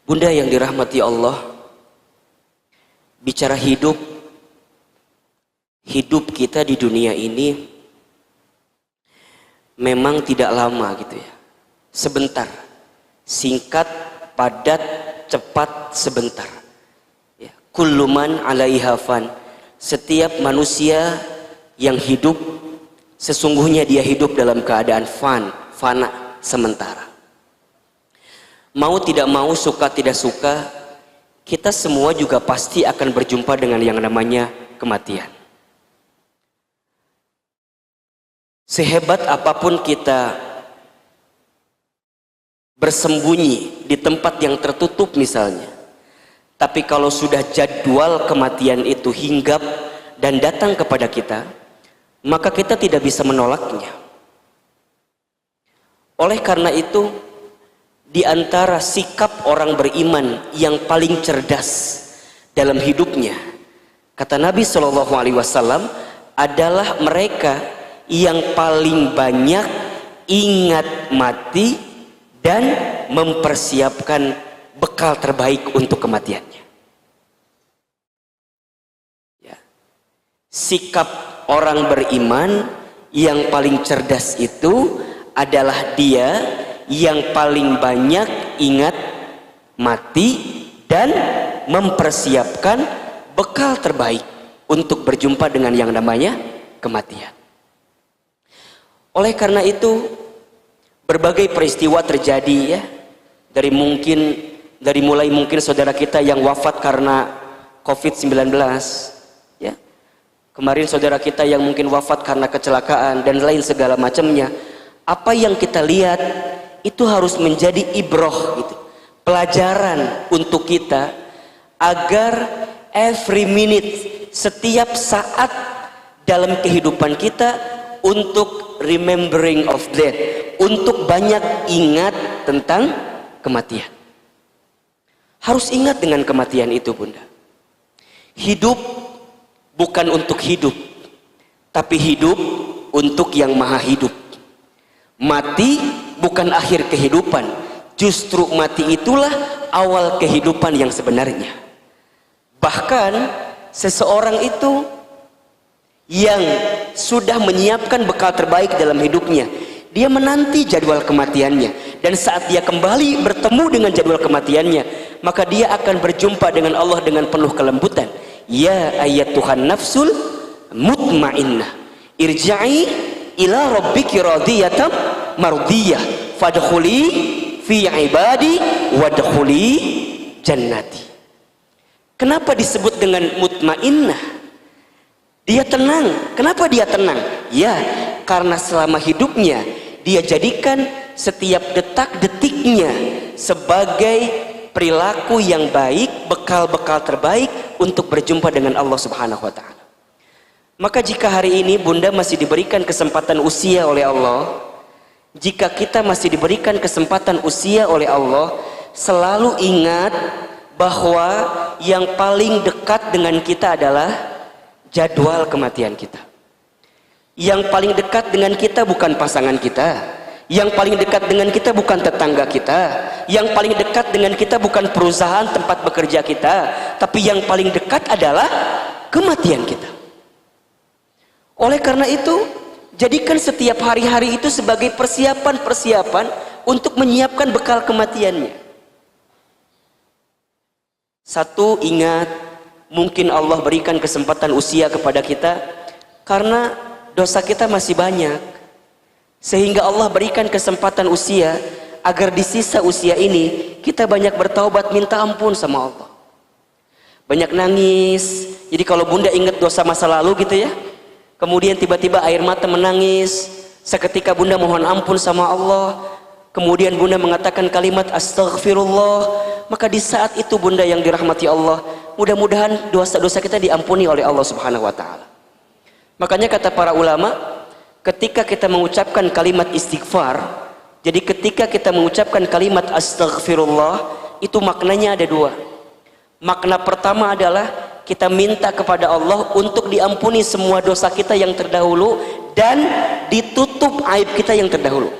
Bunda yang dirahmati Allah, bicara hidup kita di dunia ini memang tidak lama gitu ya. Sebentar, singkat, padat, cepat, sebentar. Ya. Kullu man 'alaiha fan. Setiap manusia yang hidup, sesungguhnya dia hidup dalam keadaan fana, sementara. Mau tidak mau, suka tidak suka, kita semua juga pasti akan berjumpa dengan yang namanya kematian. Sehebat apapun kita bersembunyi di tempat yang tertutup misalnya, tapi kalau sudah jadwal kematian itu hinggap dan datang kepada kita, maka kita tidak bisa menolaknya. Oleh karena itu, di antara sikap orang beriman yang paling cerdas dalam hidupnya, kata Nabi SAW, adalah mereka yang paling banyak ingat mati dan mempersiapkan bekal terbaik untuk kematiannya. Ya. Sikap orang beriman yang paling cerdas itu adalah dia yang paling banyak ingat mati dan mempersiapkan bekal terbaik untuk berjumpa dengan yang namanya kematian. Oleh karena itu, berbagai peristiwa terjadi ya, dari mulai mungkin saudara kita yang wafat karena COVID-19 ya. Kemarin saudara kita yang mungkin wafat karena kecelakaan dan lain segala macamnya. Apa yang kita lihat itu harus menjadi ibroh gitu, pelajaran untuk kita agar every minute, setiap saat dalam kehidupan kita untuk remembering of death, untuk banyak ingat tentang kematian. Harus ingat dengan kematian itu, Bunda. Hidup bukan untuk hidup, tapi hidup untuk yang maha hidup. Mati bukan akhir kehidupan, justru mati itulah awal kehidupan yang sebenarnya. Bahkan seseorang itu yang sudah menyiapkan bekal terbaik dalam hidupnya, dia menanti jadwal kematiannya, dan saat dia kembali bertemu dengan jadwal kematiannya, maka dia akan berjumpa dengan Allah dengan penuh kelembutan. Ya ayyatuhan nafsul mutmainnah, irja'i ila rabbiki radiyatan mardiyah fadkhuli fi ibadi wadkhuli jannati. Kenapa disebut dengan mutmainnah? Dia tenang. Kenapa dia tenang? Ya, karena selama hidupnya dia jadikan setiap detak-detiknya sebagai perilaku yang baik, bekal-bekal terbaik untuk berjumpa dengan Allah Subhanahu wa taala. Maka jika hari ini Bunda masih diberikan kesempatan usia oleh Allah, jika kita masih diberikan kesempatan usia oleh Allah, selalu ingat bahwa yang paling dekat dengan kita adalah jadwal kematian kita. Yang paling dekat dengan kita bukan pasangan kita, yang paling dekat dengan kita bukan tetangga kita, yang paling dekat dengan kita bukan perusahaan tempat bekerja kita, tapi yang paling dekat adalah kematian kita. Oleh karena itu, jadikan setiap hari-hari itu sebagai persiapan-persiapan untuk menyiapkan bekal kematiannya. Satu, ingat, mungkin Allah berikan kesempatan usia kepada kita karena dosa kita masih banyak, sehingga Allah berikan kesempatan usia agar di sisa usia ini kita banyak bertaubat, minta ampun sama Allah, banyak nangis. Jadi kalau Bunda ingat dosa masa lalu gitu ya, kemudian tiba-tiba air mata menangis, seketika Bunda mohon ampun sama Allah, kemudian Bunda mengatakan kalimat astaghfirullah, maka di saat itu Bunda yang dirahmati Allah, mudah-mudahan dosa-dosa kita diampuni oleh Allah Subhanahu wa taala. Makanya kata para ulama, ketika kita mengucapkan kalimat istighfar, jadi ketika kita mengucapkan kalimat astaghfirullah, itu maknanya ada dua. Makna pertama adalah kita minta kepada Allah untuk diampuni semua dosa kita yang terdahulu dan ditutup aib kita yang terdahulu.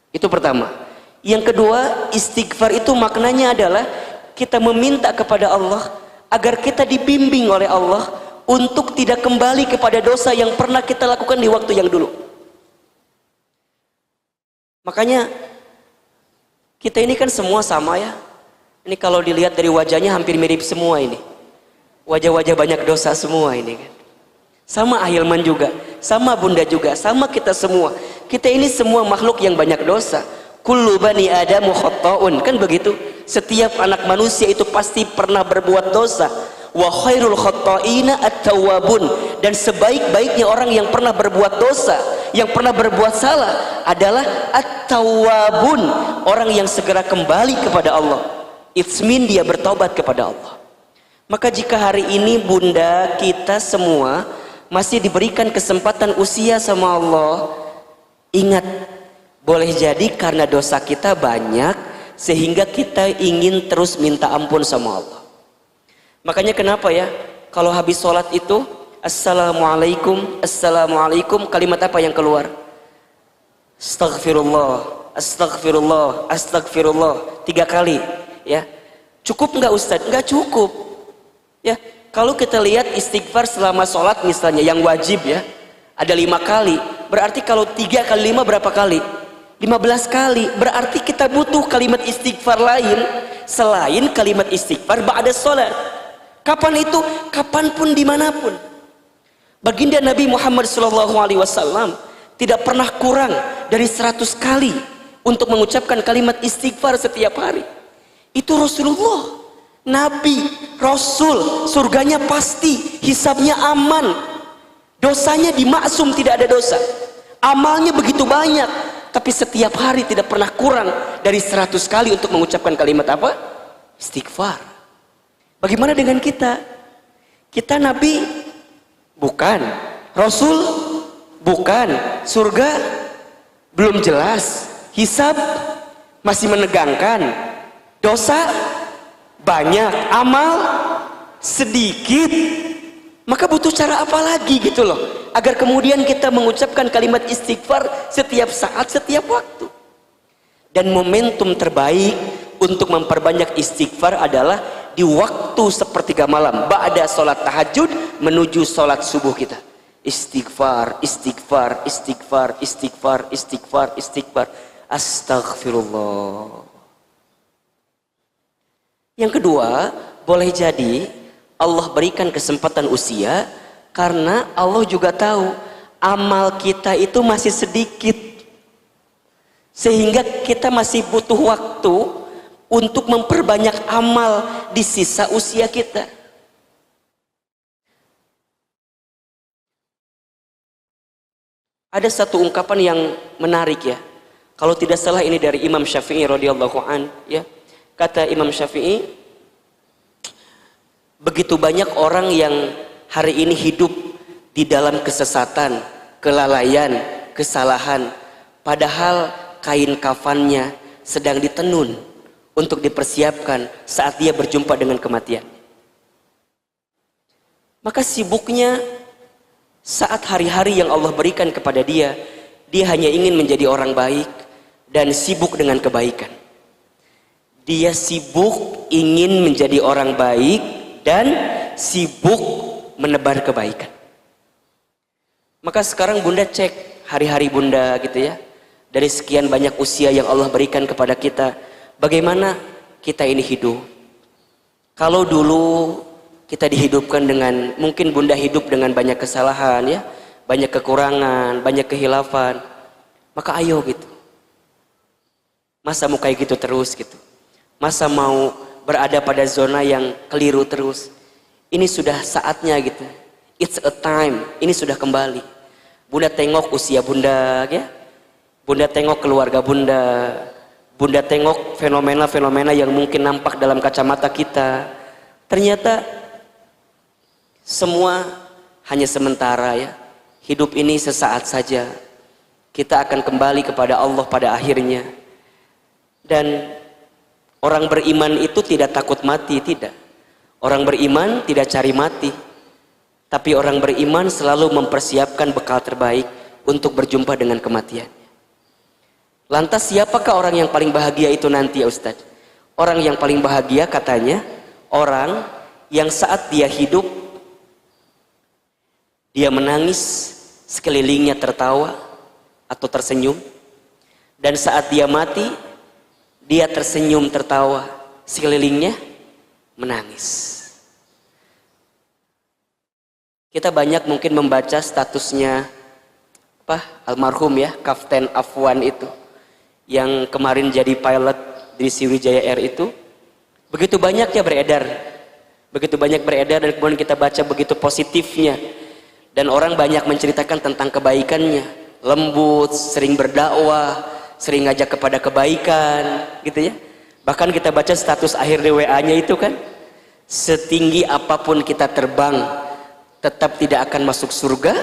Itu pertama. Yang kedua, istighfar itu maknanya adalah kita meminta kepada Allah agar kita dibimbing oleh Allah untuk tidak kembali kepada dosa yang pernah kita lakukan di waktu yang dulu. Makanya kita ini kan semua sama ya. Ini kalau dilihat dari wajahnya hampir mirip semua ini. Wajah-wajah banyak dosa semua ini kan. Sama Ahilman juga, sama Bunda juga, sama kita semua. Kita ini semua makhluk yang banyak dosa. Kullu bani Adamu khatta'un, kan begitu. Setiap anak manusia itu pasti pernah berbuat dosa. Wa khairul khatta'ina at-tawwabun, dan sebaik-baiknya orang yang pernah berbuat dosa, yang pernah berbuat salah adalah at-tawwabun, orang yang segera kembali kepada Allah. It's mean dia bertobat kepada Allah. Maka jika hari ini Bunda, kita semua masih diberikan kesempatan usia sama Allah, ingat, boleh jadi karena dosa kita banyak sehingga kita ingin terus minta ampun sama Allah. Makanya kenapa ya, kalau habis sholat itu Assalamualaikum, Assalamualaikum, kalimat apa yang keluar? Astaghfirullah, Astaghfirullah, Astaghfirullah 3 kali ya. Cukup nggak Ustadz? Nggak cukup ya. Kalau kita lihat istighfar selama sholat misalnya yang wajib ya, ada 5 kali. Berarti kalau 3 kali 5 berapa kali? 15 kali. Berarti kita butuh kalimat istighfar lain selain kalimat istighfar ba'da sholat. Kapan itu? Kapanpun, dimanapun. Baginda Nabi Muhammad SAW tidak pernah kurang dari 100 kali untuk mengucapkan kalimat istighfar setiap hari. Itu Rasulullah, Nabi, Rasul, surganya pasti, hisabnya aman, dosanya dimaksum, tidak ada dosa. Amalnya begitu banyak, tapi setiap hari tidak pernah kurang dari 100 kali untuk mengucapkan kalimat apa? Istighfar. Bagaimana dengan kita? Kita Nabi? Bukan. Rasul? Bukan. Surga? Belum jelas. Hisab? Masih menegangkan. Dosa? Banyak. Amal? Sedikit. Maka butuh cara apa lagi gitu loh, agar kemudian kita mengucapkan kalimat istighfar setiap saat, setiap waktu. Dan momentum terbaik untuk memperbanyak istighfar adalah di waktu sepertiga malam, ba'da sholat tahajud menuju sholat subuh kita. Istighfar, istighfar, istighfar, istighfar, istighfar, istighfar. Astaghfirullah. Yang kedua, boleh jadi Allah berikan kesempatan usia karena Allah juga tahu amal kita itu masih sedikit, sehingga kita masih butuh waktu untuk memperbanyak amal di sisa usia kita. Ada satu ungkapan yang menarik ya. Kalau tidak salah ini dari Imam Syafi'i radhiyallahu an ya. Kata Imam Syafi'i, begitu banyak orang yang hari ini hidup di dalam kesesatan, kelalaian, kesalahan, padahal kain kafannya sedang ditenun untuk dipersiapkan saat dia berjumpa dengan kematian. Maka sibuknya saat hari-hari yang Allah berikan kepada dia, dia hanya ingin menjadi orang baik dan sibuk dengan kebaikan. Dia sibuk ingin menjadi orang baik dan sibuk menebar kebaikan. Maka sekarang Bunda cek hari-hari Bunda gitu ya, dari sekian banyak usia yang Allah berikan kepada kita, bagaimana kita ini hidup. Kalau dulu kita dihidupkan dengan, mungkin Bunda hidup dengan banyak kesalahan ya, banyak kekurangan, banyak kehilafan, maka ayo gitu. Masa mau kayak gitu terus gitu? Masa mau berada pada zona yang keliru terus? Ini sudah saatnya gitu. It's a time. Ini sudah kembali. Bunda tengok usia Bunda ya. Bunda tengok keluarga Bunda. Bunda tengok fenomena-fenomena yang mungkin nampak dalam kacamata kita. Ternyata semua hanya sementara ya. Hidup ini sesaat saja. Kita akan kembali kepada Allah pada akhirnya. Dan orang beriman itu tidak takut mati, tidak. Orang beriman tidak cari mati. Tapi orang beriman selalu mempersiapkan bekal terbaik untuk berjumpa dengan kematian. Lantas siapakah orang yang paling bahagia itu nanti ya Ustadz? Orang yang paling bahagia katanya orang yang saat dia hidup dia menangis, sekelilingnya tertawa atau tersenyum, dan saat dia mati dia tersenyum tertawa, sekelilingnya menangis. Kita banyak mungkin membaca statusnya almarhum ya, Kapten Afwan itu yang kemarin jadi pilot di Sriwijaya Air itu. Begitu banyak beredar dan kemudian kita baca begitu positifnya, dan orang banyak menceritakan tentang kebaikannya, lembut, sering berdakwah, sering ngajak kepada kebaikan gitu ya. Bahkan kita baca status akhir di WA-nya itu kan, setinggi apapun kita terbang tetap tidak akan masuk surga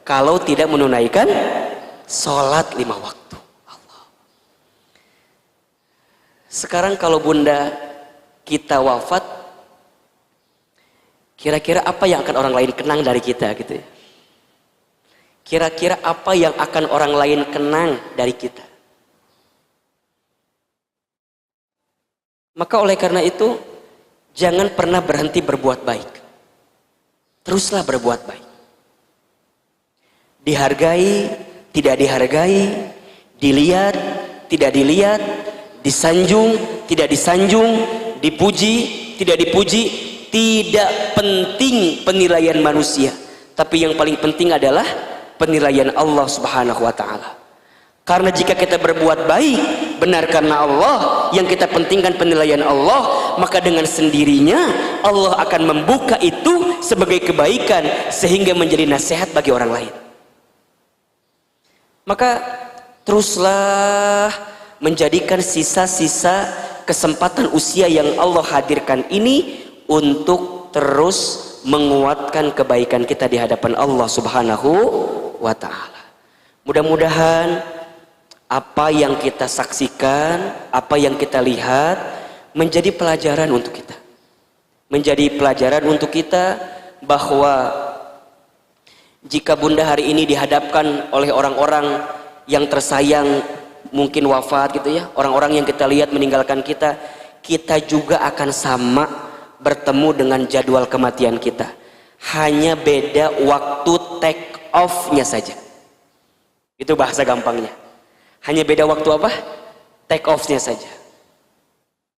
kalau tidak menunaikan sholat 5 waktu. Allah. Sekarang kalau bunda kita wafat, kira-kira apa yang akan orang lain kenang dari kita gitu ya? Kira-kira apa yang akan orang lain kenang dari kita? Maka oleh karena itu, jangan pernah berhenti berbuat baik. Teruslah berbuat baik. Dihargai, tidak dihargai, dilihat, tidak dilihat, disanjung, tidak disanjung, dipuji, tidak dipuji, tidak penting penilaian manusia. Tapi yang paling penting adalah penilaian Allah Subhanahu wa ta'ala. Karena jika kita berbuat baik benar karena Allah, yang kita pentingkan penilaian Allah, maka dengan sendirinya Allah akan membuka itu sebagai kebaikan sehingga menjadi nasihat bagi orang lain. Maka teruslah menjadikan sisa-sisa kesempatan usia yang Allah hadirkan ini untuk terus menguatkan kebaikan kita di hadapan Allah Subhanahu wa ta'ala. Mudah-mudahan apa yang kita saksikan, apa yang kita lihat menjadi pelajaran untuk kita. Menjadi pelajaran untuk kita bahwa jika bunda hari ini dihadapkan oleh orang-orang yang tersayang mungkin wafat gitu ya, orang-orang yang kita lihat meninggalkan kita, kita juga akan sama bertemu dengan jadwal kematian kita. Hanya beda waktu take off-nya saja. Itu bahasa gampangnya. Hanya beda waktu apa? Take off-nya saja.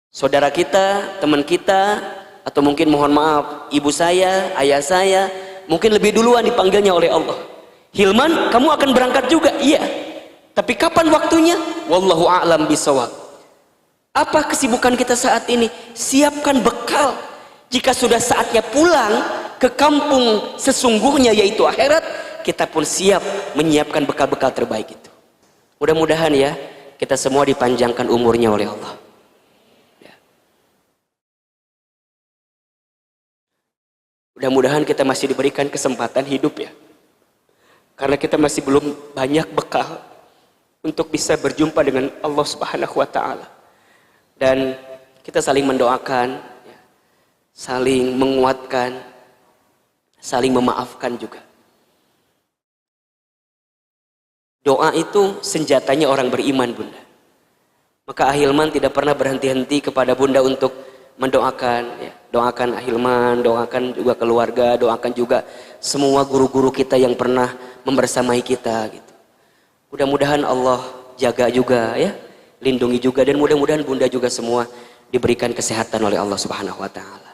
Saudara kita, teman kita, atau mungkin mohon maaf, ibu saya, ayah saya, mungkin lebih duluan dipanggilnya oleh Allah. Hilman, kamu akan berangkat juga? Iya. Tapi kapan waktunya? Wallahu a'lam bishawab. Apa kesibukan kita saat ini? Siapkan bekal. Jika sudah saatnya pulang ke kampung sesungguhnya yaitu akhirat, kita pun siap menyiapkan bekal-bekal terbaik itu. Mudah-mudahan ya kita semua dipanjangkan umurnya oleh Allah. Ya. Mudah-mudahan kita masih diberikan kesempatan hidup ya. Karena kita masih belum banyak bekal untuk bisa berjumpa dengan Allah Subhanahu wa ta'ala. Dan kita saling mendoakan, ya, saling menguatkan, saling memaafkan juga. Doa itu senjatanya orang beriman bunda. Maka Ahilman tidak pernah berhenti-henti kepada bunda untuk mendoakan ya. Doakan Ahilman, doakan juga keluarga, doakan juga semua guru-guru kita yang pernah membersamai kita gitu. Mudah-mudahan Allah jaga juga ya, lindungi juga, dan mudah-mudahan bunda juga semua diberikan kesehatan oleh Allah Subhanahu wa ta'ala.